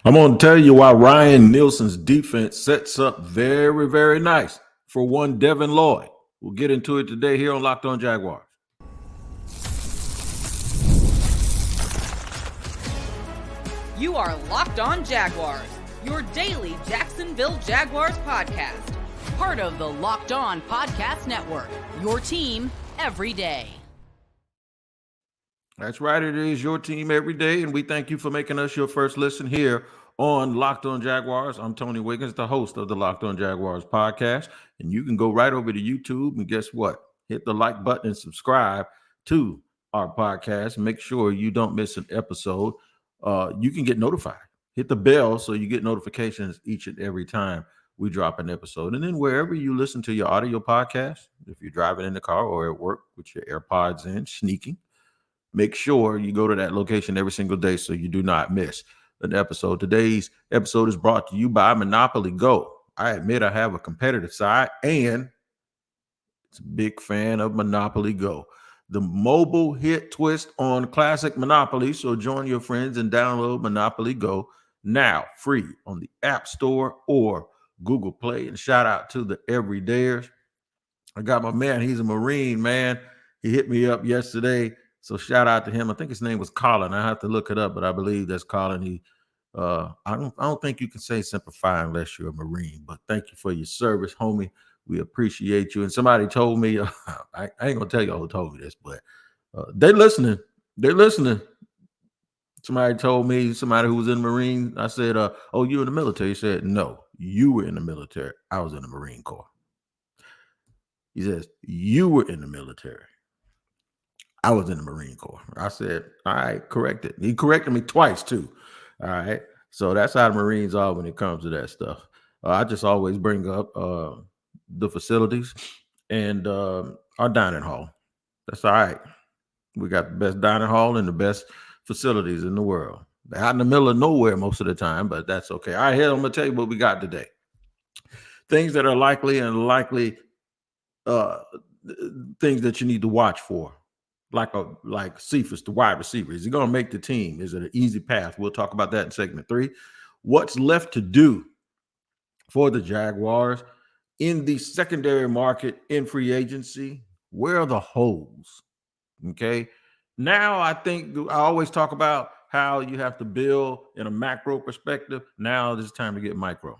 I'm going to tell you why Ryan Nielsen's defense sets up very, very nice for one Devin Lloyd. We'll get into it today here on Locked On Jaguars. You are Locked On Jaguars, your daily Jacksonville Jaguars podcast. Part of the Locked On Podcast Network, your team every day. That's right. It is your team every day, and we thank you for making us your first listen here on Locked On Jaguars. I'm Tony Wiggins, the host of the Locked On Jaguars podcast, and you can go right over to YouTube and guess what? Hit the like button and subscribe to our podcast. Make sure you don't miss an episode. You can get notified. Hit the bell so you get notifications each and every time we drop an episode. And then wherever you listen to your audio podcast, if you're driving in the car or at work with your AirPods in, sneaking, make sure you go to that location every single day so you do not miss an episode. Today's episode is brought to you by Monopoly Go. I admit I have a competitive side and it's a big fan of Monopoly Go, the mobile hit twist on classic Monopoly. So join your friends and download Monopoly Go now, free on the App Store or Google Play. And shout out to the everydayers. I got my man. He's a Marine, man. He hit me up yesterday. So shout out to him. I think his name was Colin. I have to look it up, but I believe that's Colin. I don't think you can say Semper Fi unless you're a Marine, but thank you for your service, homie. We appreciate you. And somebody told me, I ain't gonna tell you who told me this, but they're listening. They're listening. Somebody told me, somebody who was in the Marine, I said, oh, you in the military? He said, no, you were in the military. I was in the Marine Corps. He says, you were in the military. I was in the Marine Corps. I said, all right, corrected. He corrected me twice too. All right. So that's how the Marines are when it comes to that stuff. I just always bring up the facilities and our dining hall. That's all right. We got the best dining hall and the best facilities in the world. They're out in the middle of nowhere most of the time, but that's okay. All right, here, I'm going to tell you what we got today. Things that are likely things that you need to watch for. Like Cephas, the wide receiver. Is he going to make the team? Is it an easy path? We'll talk about that in segment 3. What's left to do for the Jaguars in the secondary market in free agency? Where are the holes? Okay. Now, I think I always talk about how you have to build in a macro perspective. Now it's time to get micro.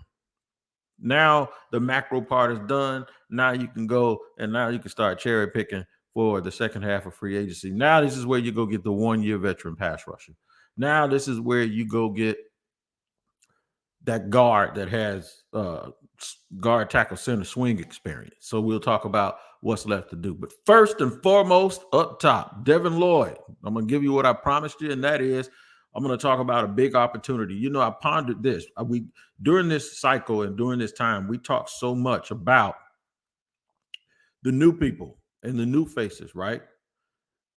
Now the macro part is done. Now you can go and now you can start cherry picking for the second half of free agency. Now this is where you go get the 1-year veteran pass rusher. Now this is where you go get that guard that has guard, tackle, center, swing experience. So we'll talk about what's left to do. But first and foremost, up top, Devin Lloyd. I'm going to give you what I promised you, and that is I'm going to talk about a big opportunity. You know, I pondered this. During this cycle and during this time, we talked so much about the new people and the new faces, right?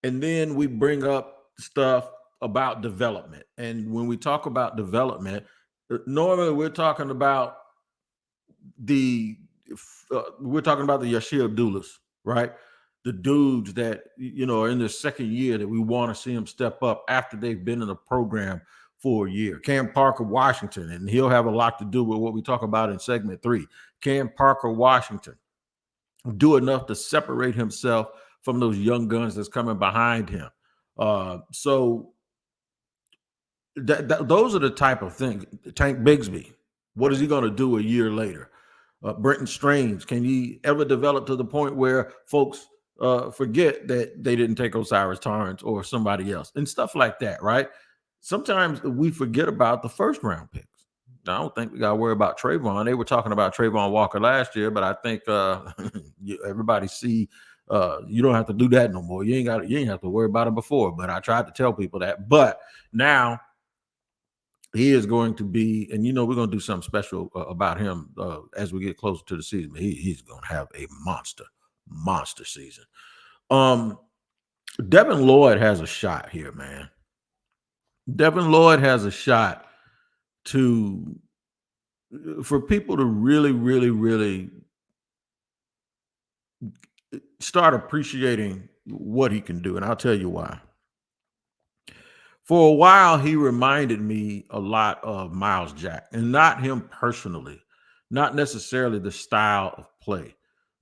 And then we bring up stuff about development. And when we talk about development, normally we're talking about the Yashir Abdullahs, right? The dudes that, you know, are in their second year that we want to see them step up after they've been in the program for a year. Cam Parker Washington, and he'll have a lot to do with what we talk about in segment 3. Cam Parker Washington do enough to separate himself from those young guns that's coming behind him. So those are the type of things. Tank Bigsby, what is he going to do a year later? Brenton Strange, can he ever develop to the point where folks forget that they didn't take Osiris Torrance or somebody else and stuff like that, right? Sometimes we forget about the first round picks. I don't think we got to worry about Trayvon. They were talking about Trayvon Walker last year, but I think everybody see you don't have to do that no more. You ain't have to worry about him before. But I tried to tell people that. But now he is going to be, and you know, we're going to do something special about him as we get closer to the season. He's going to have a monster season. Devin Lloyd has a shot here, man. Devin Lloyd has a shot for people to really, really, really start appreciating what he can do. And I'll tell you why. For a while, he reminded me a lot of Miles Jack, and not him personally, not necessarily the style of play,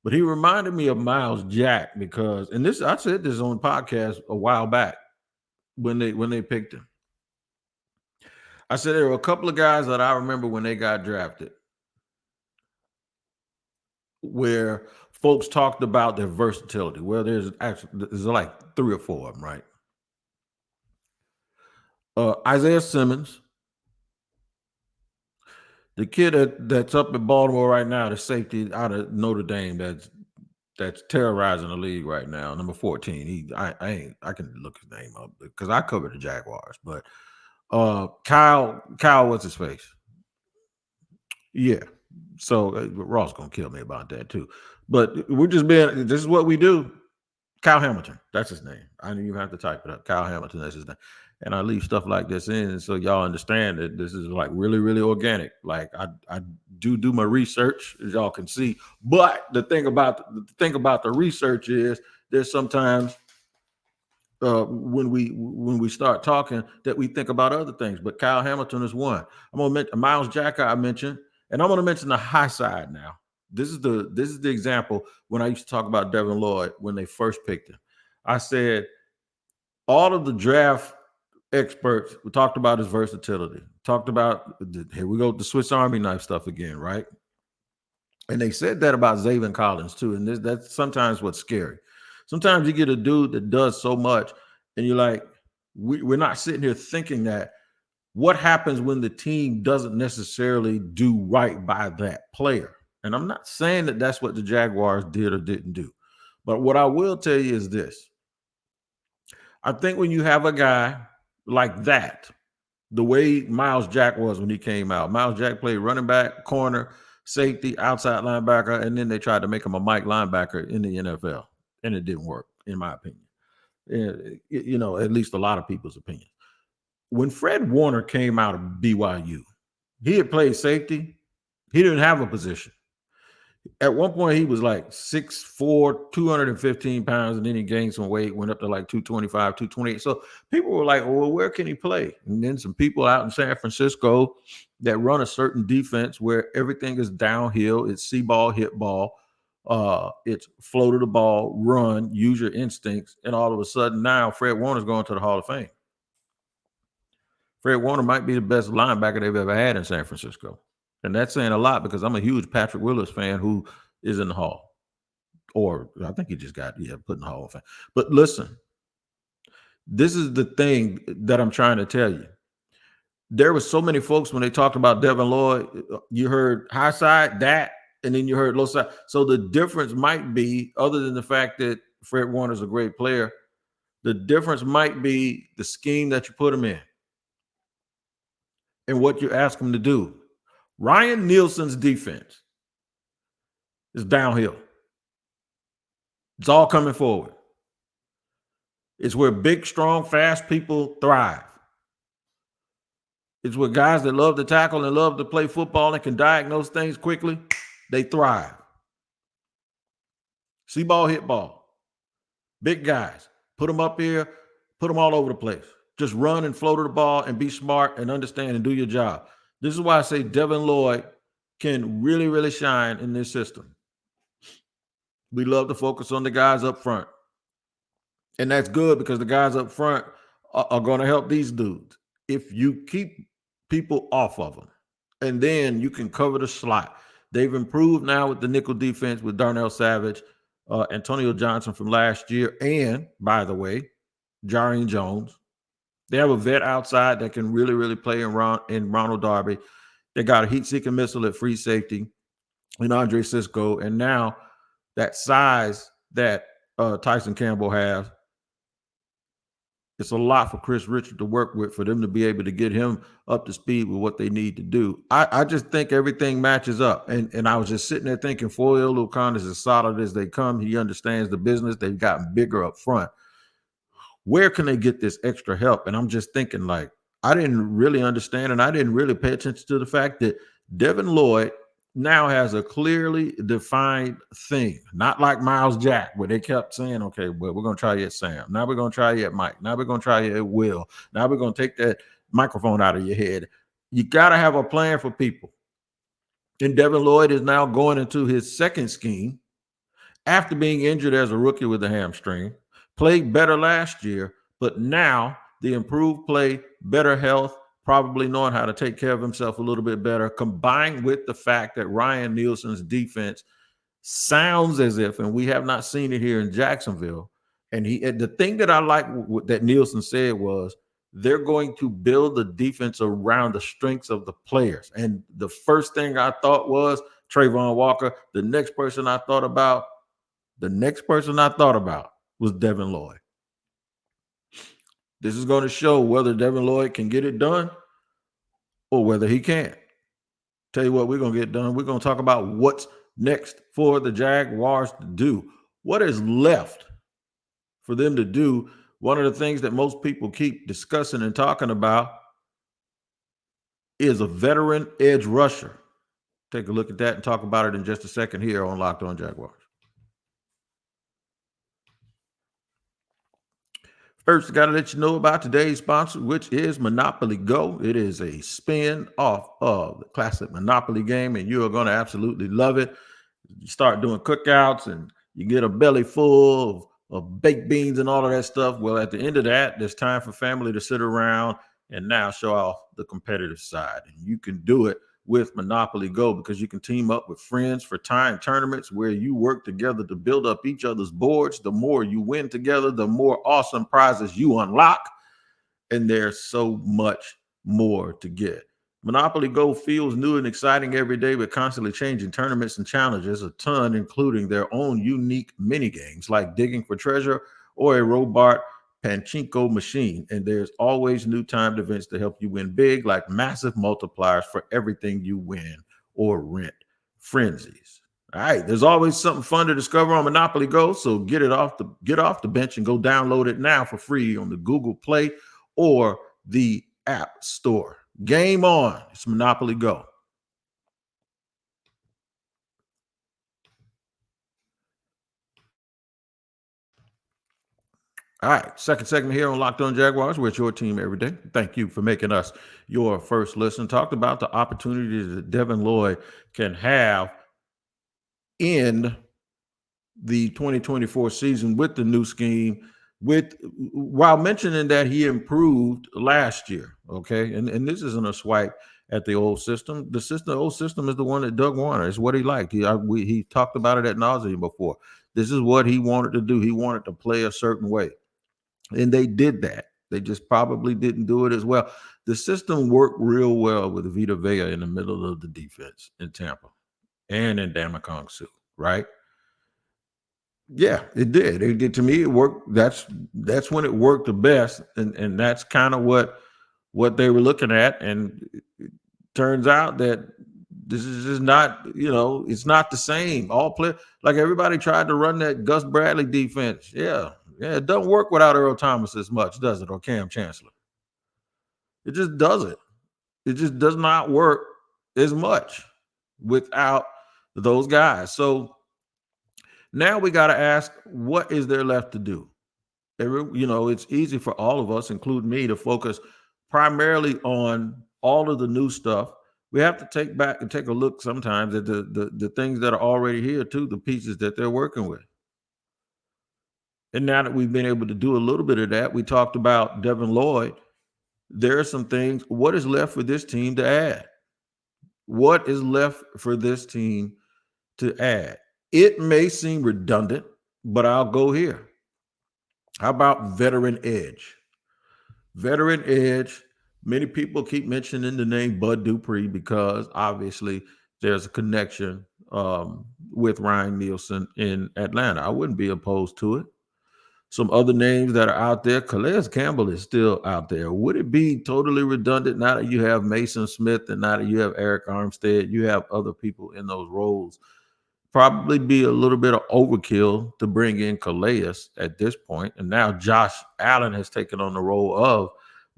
but he reminded me of Miles Jack because, and this I said this on podcast a while back when they picked him. I said there were a couple of guys that I remember when they got drafted, where folks talked about their versatility. Well, there's like 3 or 4 of them, right? Isaiah Simmons, the kid that's up in Baltimore right now, the safety out of Notre Dame that's terrorizing the league right now, number 14. I can look his name up because I covered the Jaguars, but Kyle, what's his face? Yeah. So Ross gonna kill me about that too. But we're just being, this is what we do. Kyle Hamilton, that's his name. I didn't even have to type it up. Kyle Hamilton, that's his name. And I leave stuff like this in so y'all understand that this is like really, really organic. Like I do my research, as y'all can see. But the thing about the research is there's sometimes when we start talking that we think about other things. But Kyle Hamilton is one. I'm gonna mention Miles Jack, I mentioned, and I'm gonna mention the high side now. This is the example when I used to talk about Devin Lloyd when they first picked him. I said all of the draft experts talked about his versatility, talked about here we go, the Swiss Army knife stuff again, right? And they said that about Zaven Collins too. And that's sometimes what's scary. Sometimes you get a dude that does so much, and you're like, we're not sitting here thinking that what happens when the team doesn't necessarily do right by that player. And I'm not saying that that's what the Jaguars did or didn't do. But what I will tell you is this. I think when you have a guy like that, the way Miles Jack was when he came out, Miles Jack played running back, corner, safety, outside linebacker, and then they tried to make him a Mike linebacker in the NFL. And it didn't work, in my opinion. You know, at least a lot of people's opinion. When Fred Warner came out of BYU, he had played safety. He didn't have a position. At one point, he was like 6'4", 215 pounds, and then he gained some weight, went up to like 225, 228. So people were like, well, where can he play? And then some people out in San Francisco that run a certain defense where everything is downhill. It's see ball, hit ball. It's flow to the ball, run, use your instincts. And all of a sudden now Fred Warner's going to the Hall of Fame. Fred Warner might be the best linebacker they've ever had in San Francisco. And that's saying a lot because I'm a huge Patrick Willis fan who is in the Hall. Or I think he just got put in the Hall of Fame. But listen, this is the thing that I'm trying to tell you. There were so many folks when they talked about Devin Lloyd, you heard high side, that, and then you heard low side. So the difference might be, other than the fact that Fred Warner's a great player, the difference might be the scheme that you put him in and what you ask him to do. Ryan Nielsen's defense is downhill. It's all coming forward. It's where big, strong, fast people thrive. It's where guys that love to tackle and love to play football and can diagnose things quickly, they thrive. See ball, hit ball. Big guys. Put them up here, put them all over the place. Just run and flow to the ball and be smart and understand and do your job. This is why I say Devin Lloyd can really, really shine in this system. We love to focus on the guys up front. And that's good because the guys up front are going to help these dudes. If you keep people off of them, and then you can cover the slot. They've improved now with the nickel defense with Darnell Savage, Antonio Johnson from last year, and, by the way, Jarian Jones. They have a vet outside that can really, really play in Ronald Darby. They got a heat-seeking missile at free safety in Andre Cisco. And now that size that Tyson Campbell has, it's a lot for Chris Richard to work with for them to be able to get him up to speed with what they need to do. I just think everything matches up. And I was just sitting there thinking Foyle O'Connor is as solid as they come. He understands the business. They've gotten bigger up front. Where can they get this extra help? And I'm just thinking, like, I didn't really understand and I didn't really pay attention to the fact that Devin Lloyd now has a clearly defined thing, not like Miles Jack, where they kept saying, okay, well, we're going to try you at Sam. Now we're going to try you at Mike. Now we're going to try you at Will. Now we're going to take that microphone out of your head. You got to have a plan for people. And Devin Lloyd is now going into his second scheme after being injured as a rookie with a hamstring, played better last year, but now the improved play, better health, probably knowing how to take care of himself a little bit better, combined with the fact that Ryan Nielsen's defense sounds as if, and we have not seen it here in Jacksonville, and the thing that I like that Nielsen said was they're going to build the defense around the strengths of the players. And the first thing I thought was Trayvon Walker. The next person I thought about was Devin Lloyd. This is going to show whether Devin Lloyd can get it done or whether he can't. Tell you what, we're going to get done. We're going to talk about what's next for the Jaguars to do. What is left for them to do? One of the things that most people keep discussing and talking about is a veteran edge rusher. Take a look at that and talk about it in just a second here on Locked On Jaguars. First, I got to let you know about today's sponsor, which is Monopoly Go. It is a spin-off of the classic Monopoly game, and you are going to absolutely love it. You start doing cookouts, and you get a belly full of baked beans and all of that stuff. Well, at the end of that, there's time for family to sit around and now show off the competitive side. And you can do it with Monopoly Go because you can team up with friends for time tournaments where you work together to build up each other's boards. The more you win together, the more awesome prizes you unlock. And there's so much more to get. Monopoly Go feels new and exciting every day with constantly changing tournaments and challenges, a ton, including their own unique mini games like digging for treasure or a robot pachinko machine. And there's always new timed events to help you win big, like massive multipliers for everything you win or rent. Frenzies. All right, there's always something fun to discover on Monopoly Go, so get off the bench and go download it now for free on the Google Play or the App Store. Game on. It's Monopoly Go. All right, second segment here on Locked On Jaguars. We're your team every day. Thank you for making us your first listen. Talked about the opportunities that Devin Lloyd can have in the 2024 season with the new scheme, while mentioning that he improved last year. Okay, and this isn't a swipe at the old system. The old system is the one that Doug wanted. It's what he liked. He talked about it ad nauseum before. This is what he wanted to do. He wanted to play a certain way. And they did that. They just probably didn't do it as well. The system worked real well with Vita Vea in the middle of the defense in Tampa and in Damakong Suh, right? Yeah, it did. It did. To me, it worked. That's when it worked the best. And that's kind of what they were looking at. And it turns out that this is just not, it's not the same. All play like everybody tried to run that Gus Bradley defense. Yeah, it doesn't work without Earl Thomas as much, does it? Or Cam Chancellor. It just doesn't. It just does not work as much without those guys. So now we got to ask, what is there left to do? It's easy for all of us, including me, to focus primarily on all of the new stuff. We have to take back and take a look sometimes at the things that are already here too, the pieces that they're working with. And now that we've been able to do a little bit of that, we talked about Devin Lloyd. There are some things. What is left for this team to add? What is left for this team to add? It may seem redundant, but I'll go here. How about veteran edge? Veteran edge. Many people keep mentioning the name Bud Dupree because obviously there's a connection with Ryan Nielsen in Atlanta. I wouldn't be opposed to it. Some other names that are out there. Calais Campbell is still out there. Would it be totally redundant now that you have Mason Smith and now that you have Eric Armstead, you have other people in those roles? Probably be a little bit of overkill to bring in Calais at this point. And now Josh Allen has taken on the role of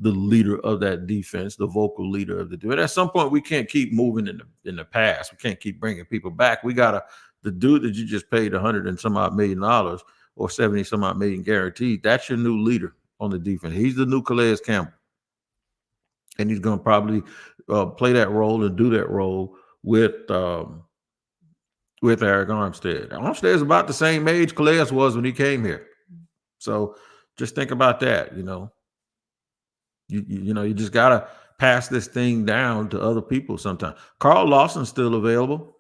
the leader of that defense, the vocal leader of the defense. At some point, we can't keep moving in the past. We can't keep bringing people back. We gotta, the dude that you just paid $100 and some odd million or 70 some odd million guaranteed, that's your new leader on the defense. He's the new Calais Campbell, and he's going to probably play that role and do that role with Eric Armstead. Armstead is about the same age Calais was when he came here, so just think about that. You just gotta pass this thing down to other people sometimes. Carl Lawson's still available.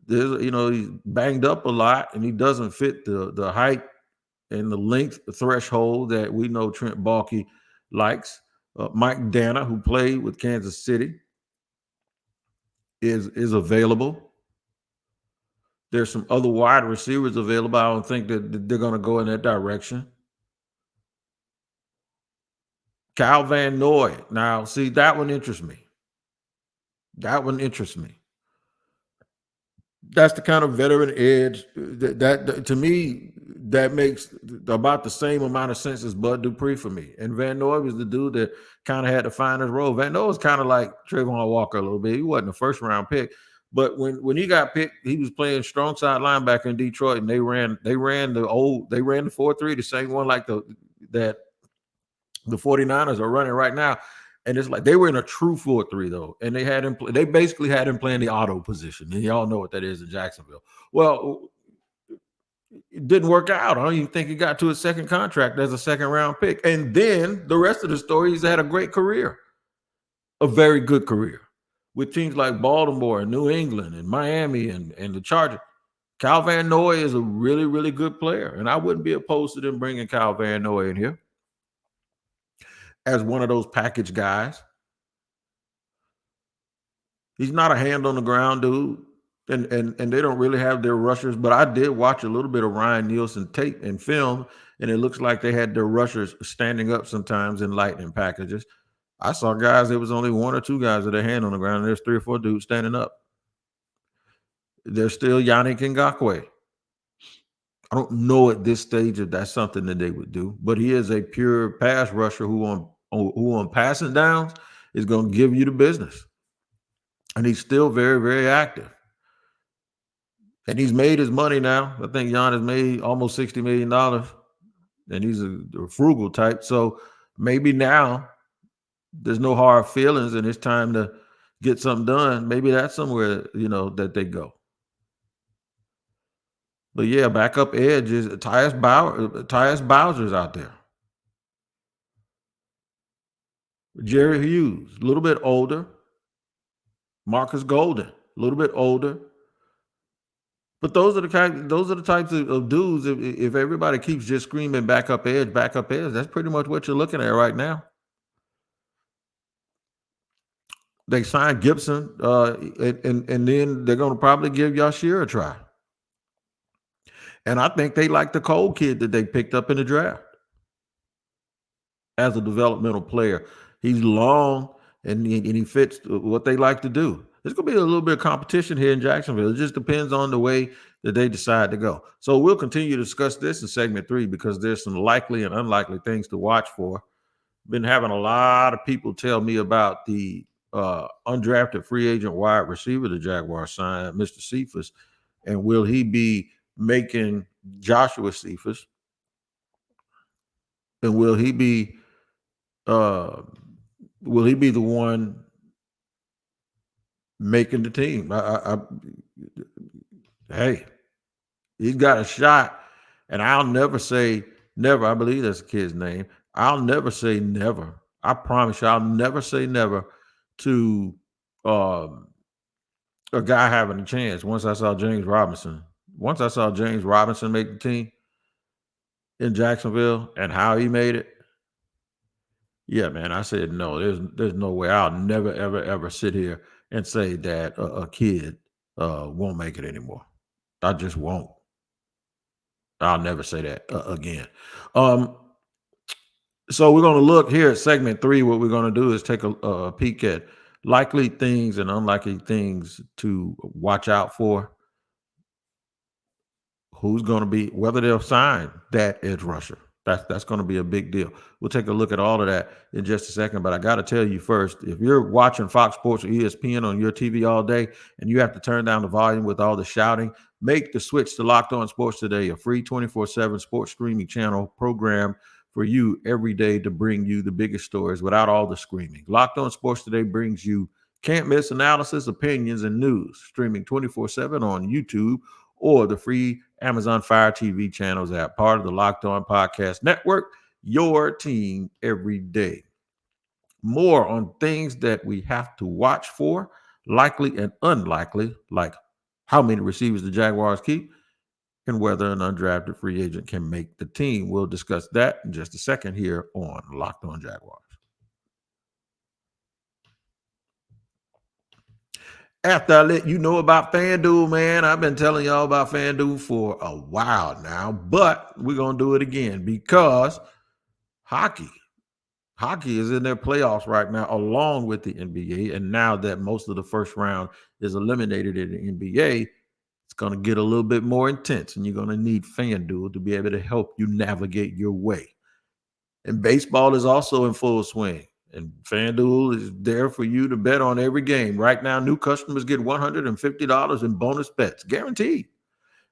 He's banged up a lot, and he doesn't fit the height and the length threshold that we know Trent Baalke likes. Mike Dana, who played with Kansas City, is available. There's some other wide receivers available. I don't think that they're going to go in that direction. Kyle Van Noy. Now, see, that one interests me. That's the kind of veteran edge that to me, that makes about the same amount of sense as Bud Dupree for me. And Van Noy was the dude that kind of had to find his role. Van Noy was kind of like Trayvon Walker a little bit. He wasn't a first round pick, but when he got picked, he was playing strong side linebacker in Detroit, and they ran the 4-3, the same one like that the 49ers are running right now. And it's like they were in a true 4-3 though, and they basically had him playing the auto position, and y'all know what that is in Jacksonville. Well, it didn't work out. I don't even think he got to his second contract as a second-round pick. And then the rest of the story, he's had a great career, a very good career, with teams like Baltimore and New England and Miami and the Chargers. Kyle Van Noy is a really, really good player, and I wouldn't be opposed to them bringing Kyle Van Noy in here as one of those package guys. He's not a hand on the ground dude, and they don't really have their rushers, but I did watch a little bit of Ryan Nielsen tape and film, and it looks like they had their rushers standing up sometimes in lightning packages. I saw guys, there was only one or two guys with their hand on the ground, and there's 3 or 4 dudes standing up. There's still Yannick Ngakoue. I don't know at this stage if that's something that they would do, but he is a pure pass rusher who on passing downs is going to give you the business. And he's still very, very active. And he's made his money now. I think Jan has made almost $60 million, and he's a frugal type. So maybe now there's no hard feelings and it's time to get something done. Maybe that's somewhere, that they go. But yeah, backup edge is Tyus Bowser's out there. Jerry Hughes, a little bit older. Marcus Golden, a little bit older. But those are the types of dudes. If everybody keeps just screaming backup edge, that's pretty much what you're looking at right now. They signed Gibson, and then they're going to probably give Yashir a try. And I think they like the Cole kid that they picked up in the draft as a developmental player. He's long, and he fits what they like to do. There's going to be a little bit of competition here in Jacksonville. It just depends on the way that they decide to go. So we'll continue to discuss this in segment 3 because there's some likely and unlikely things to watch for. Been having a lot of people tell me about the undrafted free agent wide receiver the Jaguars signed, Mr. Cephas, and will he be making Joshua Cephas? And will he be the one making the team? Hey, he's got a shot, and I'll never say never. I believe that's the kid's name. I'll never say never. I promise you, I'll never say never to a guy having a chance. Once I saw James Robinson make the team in Jacksonville and how he made it, yeah, man, I said no. There's no way. I'll never, ever, ever sit here and say that a kid won't make it anymore. I just won't. I'll never say that again. So we're going to look here at segment 3. What we're going to do is take a peek at likely things and unlikely things to watch out for. Who's going to be, whether they'll sign that edge rusher. That's going to be a big deal. We'll take a look at all of that in just a second. But I got to tell you first, if you're watching Fox Sports or ESPN on your TV all day and you have to turn down the volume with all the shouting, make the switch to Locked On Sports Today, a free 24/7 sports streaming channel program for you every day to bring you the biggest stories without all the screaming. Locked On Sports Today brings you can't miss analysis, opinions, and news, streaming 24/7 on YouTube or the free Amazon Fire TV channels app, part of the Locked On Podcast Network, your team every day. More on things that we have to watch for, likely and unlikely, like how many receivers the Jaguars keep and whether an undrafted free agent can make the team. We'll discuss that in just a second here on Locked On Jaguars. After I let you know about FanDuel, man, I've been telling y'all about FanDuel for a while now, but we're going to do it again because hockey is in their playoffs right now, along with the NBA. And now that most of the first round is eliminated in the NBA, it's going to get a little bit more intense, and you're going to need FanDuel to be able to help you navigate your way. And baseball is also in full swing. And FanDuel is there for you to bet on every game. Right now, new customers get $150 in bonus bets, guaranteed.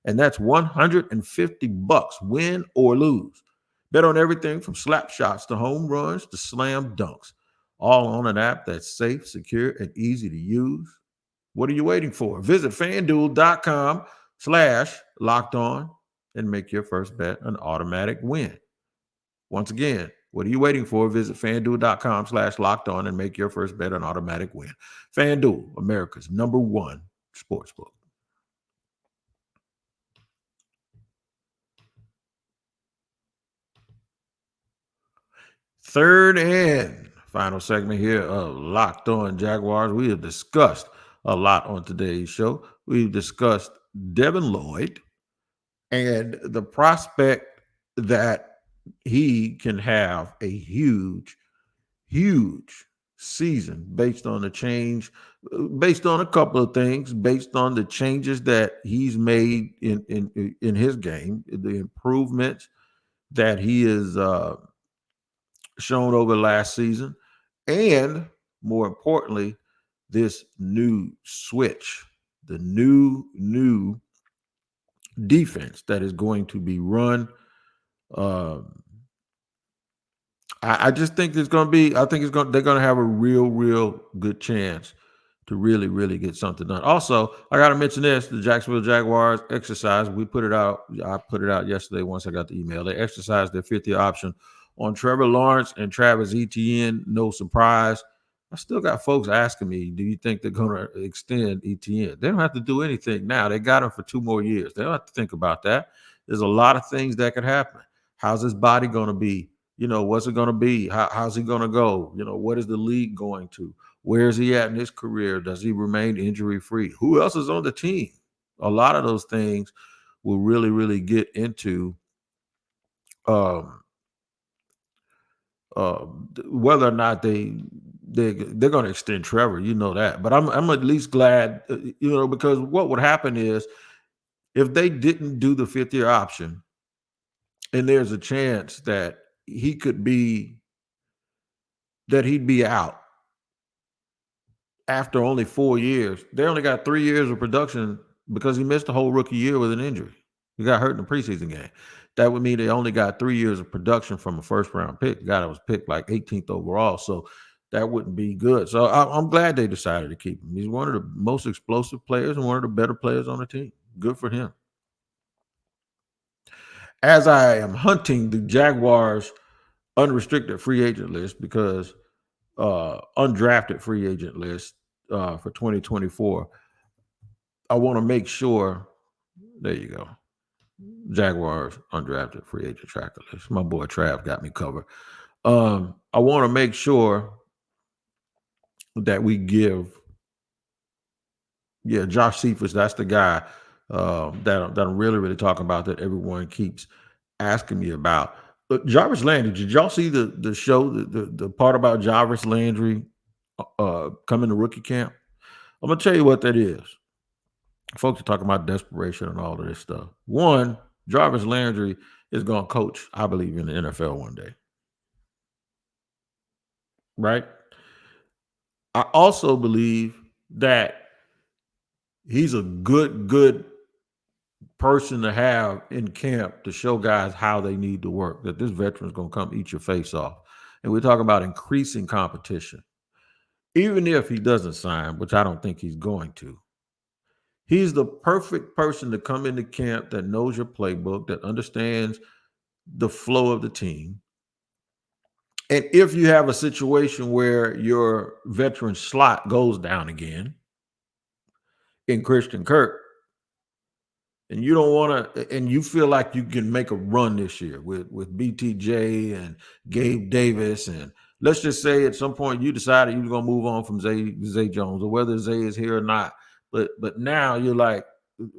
And that's $150, win or lose. Bet on everything from slap shots to home runs to slam dunks, all on an app that's safe, secure, and easy to use. What are you waiting for? Visit FanDuel.com/lockedon and make your first bet an automatic win. Once again, what are you waiting for? Visit FanDuel.com/lockedon and make your first bet an automatic win. FanDuel, America's #1 sportsbook. Third and final segment here of Locked On Jaguars. We have discussed a lot on today's show. We've discussed Devin Lloyd and the prospect that he can have a huge season based on the change, based on a couple of things, based on the changes that he's made in his game, the improvements that he has shown over last season, and more importantly, this new switch, the new defense that is going to be run. I just think they're going to have a real good chance to really get something done. Also, I got to mention this: the Jacksonville Jaguars exercise. I put it out yesterday once I got the email. They exercised their 5th-year option on Trevor Lawrence and Travis Etienne. No surprise. I still got folks asking me, do you think they're going to extend Etienne? They don't have to do anything now. They got him for 2 more years. They don't have to think about that. There's a lot of things that could happen. How's his body going to be? What's it going to be? How's he going to go? What is the league going to? Where is he at in his career? Does he remain injury-free? Who else is on the team? A lot of those things will really get into whether or not they're going to extend Trevor. You know that. But I'm at least glad, because what would happen is if they didn't do the 5th-year option, and there's a chance that he'd be out after only 4 years. They only got 3 years of production because he missed the whole rookie year with an injury. He got hurt in the preseason game. That would mean they only got 3 years of production from a first-round pick. The guy that was picked like 18th overall, so that wouldn't be good. So I'm glad they decided to keep him. He's one of the most explosive players and one of the better players on the team. Good for him. As I am hunting the Jaguars unrestricted free agent list, because undrafted free agent list for 2024, I want to make sure, there you go, Jaguars undrafted free agent tracker list. My boy Trav got me covered. I want to make sure that we give, Josh Cephas, that's the guy that I'm really talking about, that everyone keeps asking me about. But Jarvis Landry, did y'all see the show, the part about Jarvis Landry coming to rookie camp? I'm going to tell you what that is. Folks are talking about desperation and all of this stuff. One, Jarvis Landry is going to coach, I believe, in the NFL one day. Right? I also believe that he's a good person to have in camp to show guys how they need to work, that this veteran's going to come eat your face off. And we're talking about increasing competition. Even if he doesn't sign, which I don't think he's going to, he's the perfect person to come into camp that knows your playbook, that understands the flow of the team. And if you have a situation where your veteran slot goes down again in Christian Kirk, and you don't want to, and you feel like you can make a run this year with BTJ and Gabe Davis, and let's just say at some point you decided you're going to move on from Zay Jones, or whether Zay is here or not. But now you're like,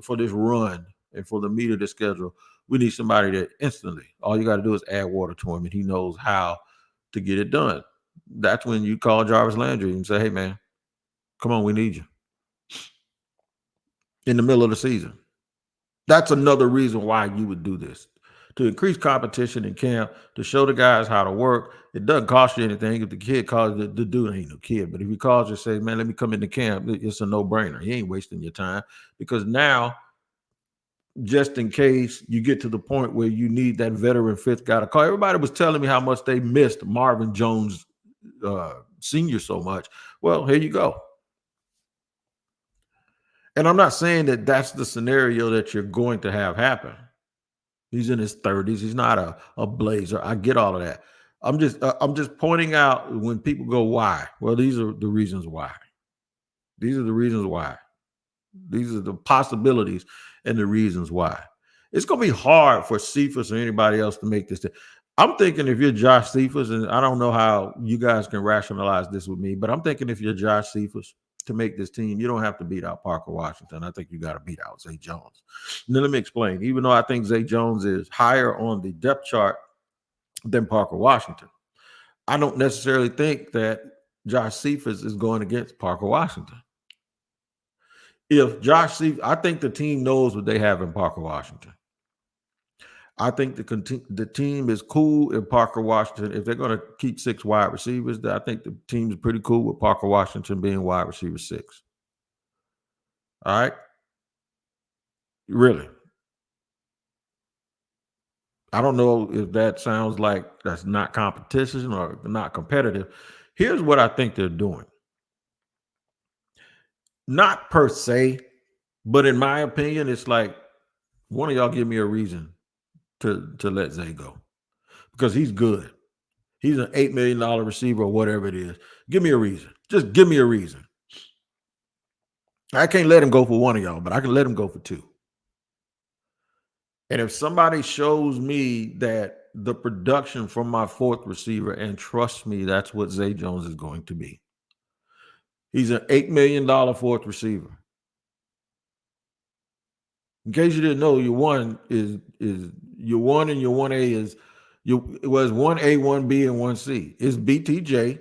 for this run and for the meat of the schedule, we need somebody that instantly, all you got to do is add water to him, and he knows how to get it done. That's when you call Jarvis Landry and say, hey, man, come on, we need you in the middle of the season. That's another reason why you would do this, to increase competition in camp, to show the guys how to work. It doesn't cost you anything. If the kid calls, the dude ain't no kid, but if he calls and says, man, let me come into camp, it's a no-brainer. He ain't wasting your time, because now, just in case you get to the point where you need that veteran fifth guy to call. Everybody was telling me how much they missed Marvin Jones Sr. so much. Well, here you go. And I'm not saying that that's the scenario that you're going to have happen. He's in his 30s. He's not a blazer. I get all of that. I'm just pointing out when people go, why? Well, these are the reasons why. These are the reasons why. These are the possibilities and the reasons why. It's going to be hard for Cephas or anybody else to make this. I'm thinking if you're Josh Cephas, and I don't know how you guys can rationalize this with me, but I'm thinking if you're Josh Cephas, to make this team, you don't have to beat out Parker Washington. I think you got to beat out Zay Jones. Now, let me explain. Even though I think Zay Jones is higher on the depth chart than Parker Washington, I don't necessarily think that Josh Cephas is going against Parker Washington. If Josh Cephas, I think the team knows what they have in Parker Washington. I think the team is cool in Parker Washington. If they're going to keep 6 wide receivers, I think the team is pretty cool with Parker Washington being wide receiver 6. All right? Really. I don't know if that sounds like that's not competition or not competitive. Here's what I think they're doing. Not per se, but in my opinion, it's like, one of y'all give me a reason to let Zay go, because he's good. He's an $8 million receiver or whatever it is. Give me a reason. Just give me a reason. I can't let him go for one of y'all, but I can let him go for 2. And if somebody shows me that the production from my 4th receiver, and trust me, that's what Zay Jones is going to be. He's an $8 million 4th receiver. In case you didn't know, your 1 is your 1 and your 1A is it was 1A, 1B, and 1C. It's BTJ,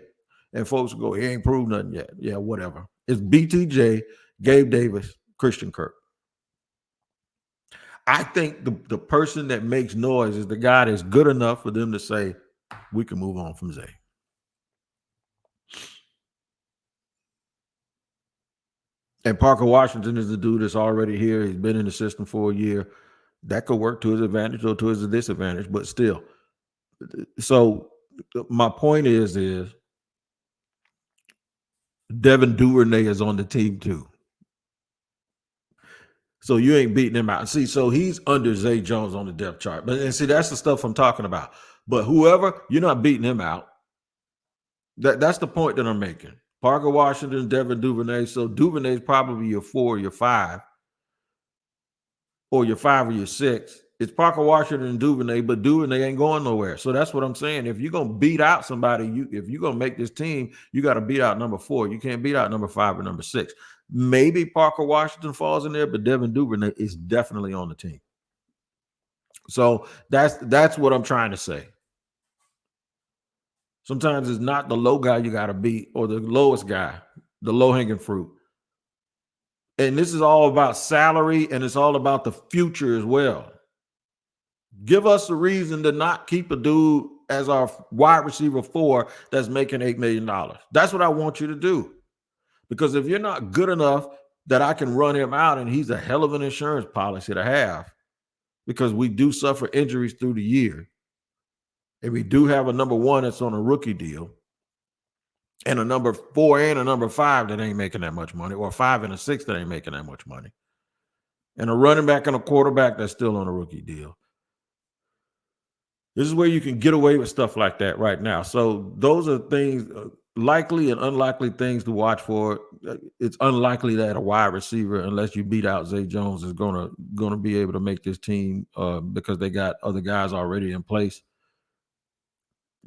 and folks go, he ain't proved nothing yet. Yeah, whatever. It's BTJ, Gabe Davis, Christian Kirk. I think the person that makes noise is the guy that's good enough for them to say, we can move on from Zay. And Parker Washington is the dude that's already here. He's been in the system for a year. That could work to his advantage or to his disadvantage, but still. So my point is Devin Duvernay is on the team too. So you ain't beating him out. See, so he's under Zay Jones on the depth chart. And see, that's the stuff I'm talking about. But whoever, you're not beating him out. That's the point that I'm making. Parker Washington, Devin Duvernay. So Duvernay is probably your 4, your 5, or your 5 or your 6. It's Parker Washington and Duvernay, but Duvernay ain't going nowhere. So that's what I'm saying. If you're going to beat out somebody, if you're going to make this team, you got to beat out number 4. You can't beat out number 5 or number 6. Maybe Parker Washington falls in there, but Devin Duvernay is definitely on the team. So that's what I'm trying to say. Sometimes it's not the low guy you got to beat, or the lowest guy, the low-hanging fruit. And this is all about salary, and it's all about the future as well. Give us a reason to not keep a dude as our wide receiver 4 that's making $8 million. That's what I want you to do. Because if you're not good enough that I can run him out, and he's a hell of an insurance policy to have, because we do suffer injuries through the year. And we do have a number 1 that's on a rookie deal, and a number 4 and a number 5 that ain't making that much money, or 5 and a 6 that ain't making that much money, and a running back and a quarterback that's still on a rookie deal. This is where you can get away with stuff like that right now. So those are things, likely and unlikely things to watch for. It's unlikely that a wide receiver, unless you beat out Zay Jones, is gonna be able to make this team because they got other guys already in place.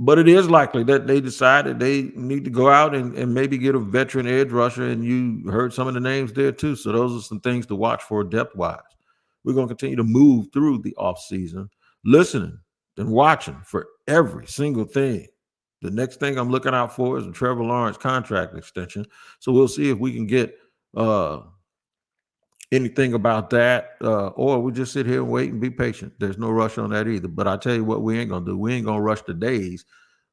But it is likely that they decided they need to go out and maybe get a veteran edge rusher, and you heard some of the names there too. So those are some things to watch for depth-wise. We're going to continue to move through the offseason, listening and watching for every single thing. The next thing I'm looking out for is a Trevor Lawrence contract extension. So we'll see if we can get anything about that, or we just sit here and wait and be patient. There's no rush on that either. But I tell you what, we ain't gonna do. We ain't gonna rush the days.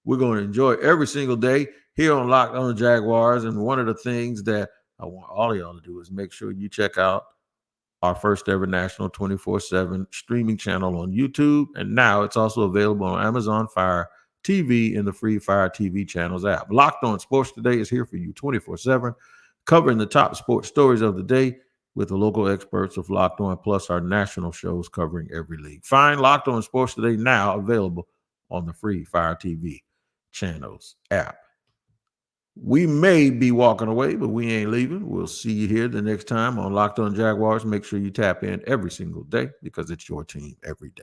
We're gonna enjoy every single day here on Locked On Jaguars. And one of the things that I want all of y'all to do is make sure you check out our first ever national 24/7 streaming channel on YouTube. And now it's also available on Amazon Fire TV and the free Fire TV channels app. Locked On Sports Today is here for you 24/7, covering the top sports stories of the day with the local experts of Locked On, plus our national shows covering every league. Find Locked On Sports Today now available on the free Fire TV channels app. We may be walking away, but we ain't leaving. We'll see you here the next time on Locked On Jaguars. Make sure you tap in every single day, because it's your team every day.